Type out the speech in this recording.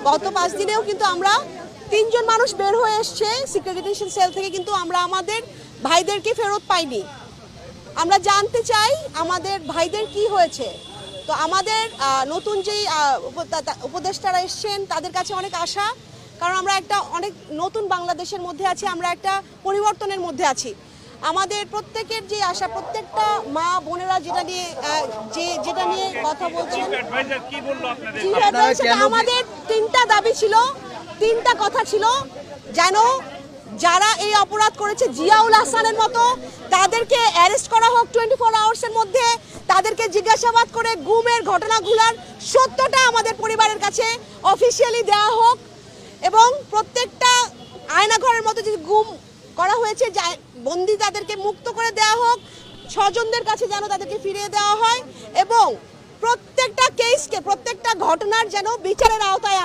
গত 5 দিনেও কিন্তু আমরা 3 জন মানুষ বের হয়ে এসছে সিক্রেট ডিটেনশন সেল থেকে, কিন্তু আমরা আমাদের ভাইদেরকে ফেরত পাইনি। আমরা জানতে চাই আমাদের ভাইদের কি হয়েছে। তো আমাদের নতুন যেই উপদেষ্টারা এসছেন তাদের কাছে অনেক আশা, কারণ আমরা একটা অনেক নতুন বাংলাদেশের মধ্যে আছি, আমরা একটা পরিবর্তনের মধ্যে আছি। আমাদের প্রত্যেকের যে আশা, প্রত্যেকটা মা বোনেরা যেটা নিয়ে কথা বলছেন, আমাদের 3টা দাবি ছিল, 3টা কথা ছিল, যেন যারা এই অপরাধ করেছে জিয়াউল হাসানের মতো তাদেরকে অ্যারেস্ট করা হোক 24 আওয়ার্সের মধ্যে, তাদেরকে জিজ্ঞাসাবাদ করে গুমের ঘটনাগুলোর সত্যটা আমাদের পরিবারের কাছে অফিসিয়ালি দেওয়া হোক, এবং প্রত্যেকটা আয়নাঘরের মতো যে গুম করা হয়েছে বন্দি তাদেরকে মুক্ত করে দেওয়া হোক, স্বজনদের কাছে যেন তাদেরকে ফিরিয়ে দেওয়া হয়, এবং প্রত্যেকটা কেসকে, প্রত্যেকটা ঘটনার যেন বিচারের আওতায়